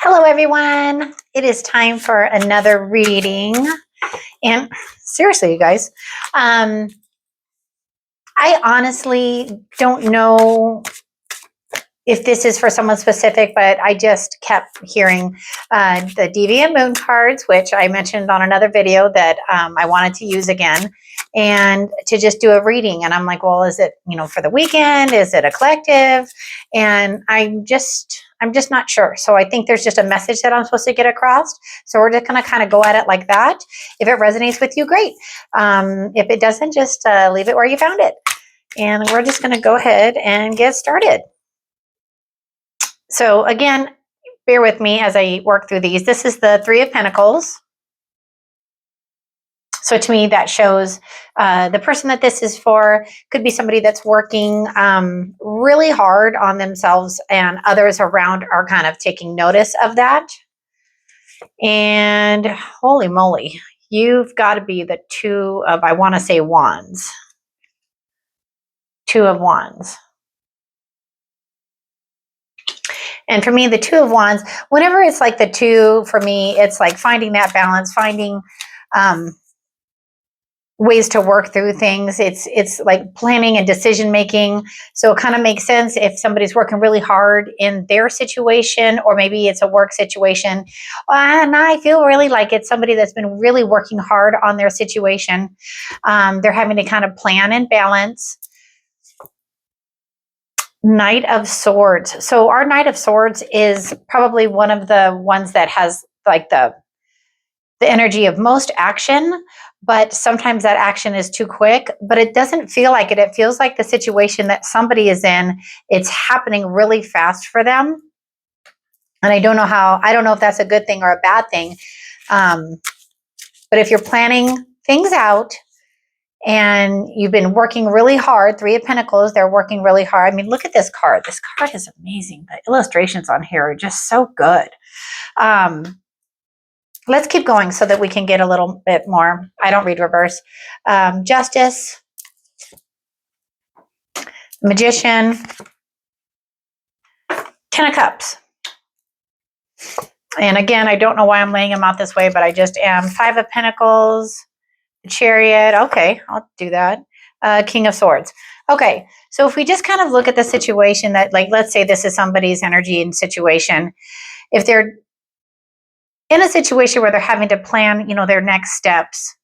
Hello, everyone. It is time for another reading. And seriously, you guys, I honestly don't know if this is for someone specific, but I just kept hearing the Deviant moon cards, which I mentioned on another video that I wanted to use again, and to just do a reading. And I'm like, well, is it, for the weekend? Is it a collective? And I'm just not sure. So I think there's just a message that I'm supposed to get across. So we're just going to kind of go at it like that. If it resonates with you, great. If it doesn't, just leave it where you found it. And we're just going to go ahead and get started. So again, bear with me as I work through these. This is the Three of Pentacles. So to me, that shows the person that this is for could be somebody that's working really hard on themselves, and others around are kind of taking notice of that. And holy moly, you've got to be the Two of, I want to say, Wands. Two of Wands. And for me, the Two of Wands, whenever it's like the two, for me, it's like finding that balance, finding ways to work through things. It's like planning and decision making. So it kind of makes sense if somebody's working really hard in their situation, or maybe it's a work situation. And I feel really like it's somebody that's been really working hard on their situation. They're having to kind of plan and balance. Knight of Swords. So our Knight of Swords is probably one of the ones that has like the energy of most action, but sometimes that action is too quick, but it doesn't feel like it. It feels like the situation that somebody is in, it's happening really fast for them. And I don't know if that's a good thing or a bad thing. But if you're planning things out, and you've been working really hard, Three of Pentacles, they're working really hard. I mean, look at this card. This card is amazing. The illustrations on here are just so good. Let's keep going so that we can get a little bit more. I don't read reverse. Justice, Magician, Ten of Cups. And again, I don't know why I'm laying them out this way, but I just am. Five of Pentacles, Chariot. Okay, I'll do that. King of Swords. Okay, so if we just kind of look at the situation that, like, let's say this is somebody's energy and situation. If they're in a situation where they're having to plan, their next steps.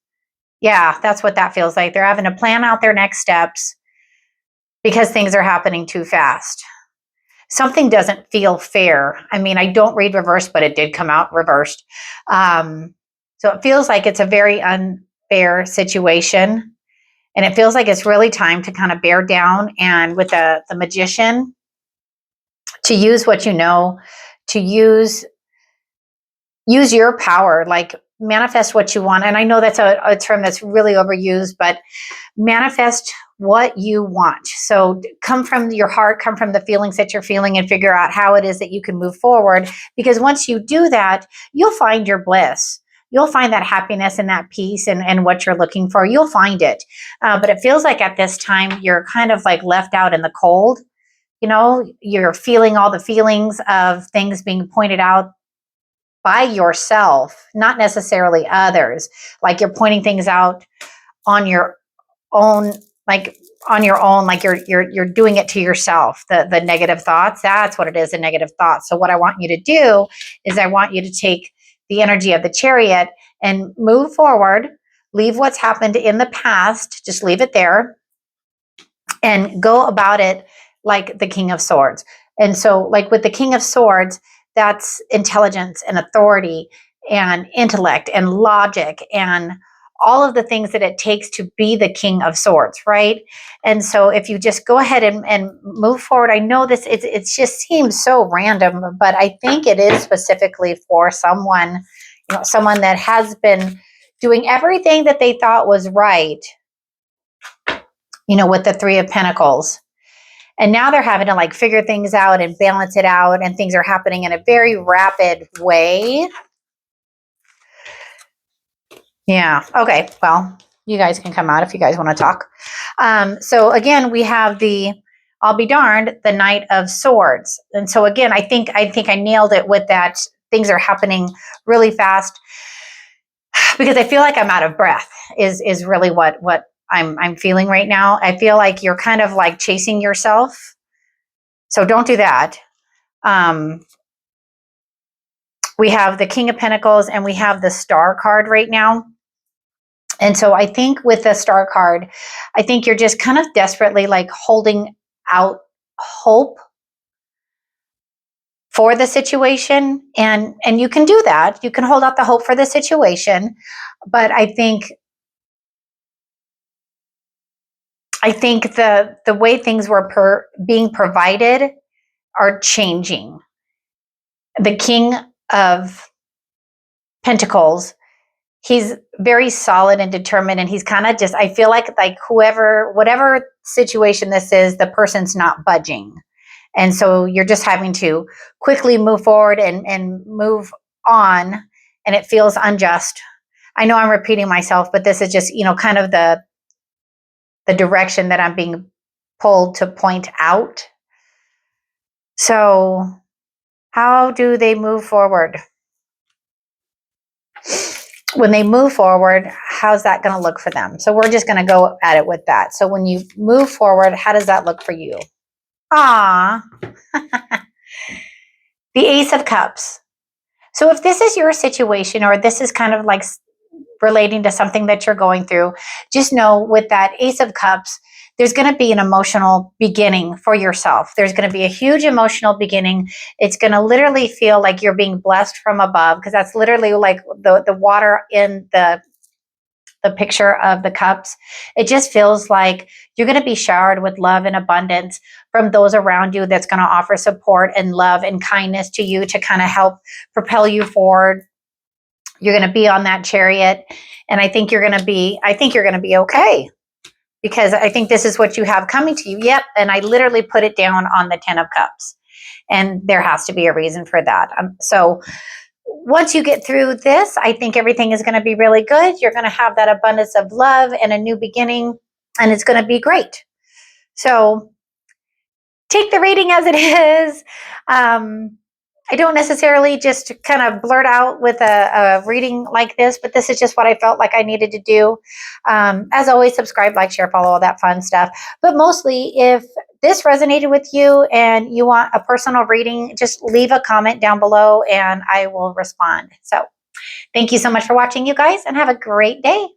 Yeah, that's what that feels like. They're having to plan out their next steps because things are happening too fast. Something doesn't feel fair. I mean, I don't read reverse, but it did come out reversed. So it feels like it's a very unfair situation. And it feels like it's really time to kind of bear down, and with the Magician, to use what you know, to use your power, like manifest what you want. And I know that's a term that's really overused, but manifest what you want. So come from your heart, come from the feelings that you're feeling, and figure out how it is that you can move forward. Because once you do that, you'll find your bliss. You'll find that happiness and that peace and what you're looking for. You'll find it. But it feels like at this time, you're kind of like left out in the cold. You're feeling all the feelings of things being pointed out by yourself, not necessarily others. Like you're pointing things out on your own, like you're doing it to yourself. The negative thoughts, that's what it is, a negative thought. So what I want you to do is I want you to take the energy of the Chariot and move forward, leave what's happened in the past, just leave it there, and go about it like the King of Swords. And so like with the King of Swords, that's intelligence and authority and intellect and logic and all of the things that it takes to be the King of Swords, right? And so if you just go ahead and move forward, I know this, it just seems so random, but I think it is specifically for someone, someone that has been doing everything that they thought was right, with the Three of Pentacles. And now they're having to like figure things out and balance it out, and things are happening in a very rapid way. Yeah. Okay. Well, you guys can come out if you guys want to talk. So again, we have I'll be darned, the Knight of Swords. And so again, I think I nailed it with that things are happening really fast because I feel like I'm out of breath is really what I'm feeling right now. I feel like you're kind of like chasing yourself. So don't do that. We have the King of Pentacles and we have the Star card right now. And so I think with the Star card, I think you're just kind of desperately like holding out hope for the situation. And you can do that. You can hold out the hope for the situation. But I think the way things were being provided are changing. The King of Pentacles, he's very solid and determined, and he's kind of just, I feel like whatever situation this is, the person's not budging. And so you're just having to quickly move forward and move on, and it feels unjust. I know I'm repeating myself, but this is just, kind of the direction that I'm being pulled to point out. So how do they move forward? When they move forward, how's that going to look for them? So we're just going to go at it with that. So when you move forward, how does that look for you? Ah, the Ace of Cups. So if this is your situation, or this is kind of like relating to something that you're going through, just know with that Ace of Cups, there's going to be an emotional beginning for yourself. There's going to be a huge emotional beginning. It's going to literally feel like you're being blessed from above, because that's literally like the water in the picture of the cups. It just feels like you're going to be showered with love and abundance from those around you that's going to offer support and love and kindness to you to kind of help propel you forward. You're going to be on that chariot, and I think you're going to be okay, because I think this is what you have coming to you. Yep. And I literally put it down on the 10 of Cups, and there has to be a reason for that. So once you get through this, I think everything is going to be really good. You're going to have that abundance of love and a new beginning, and it's going to be great. So take the reading as it is. I don't necessarily just kind of blurt out with a reading like this, but this is just what I felt like I needed to do. As always, subscribe, like, share, follow, all that fun stuff. But mostly, if this resonated with you and you want a personal reading, just leave a comment down below and I will respond. So thank you so much for watching, you guys, and have a great day.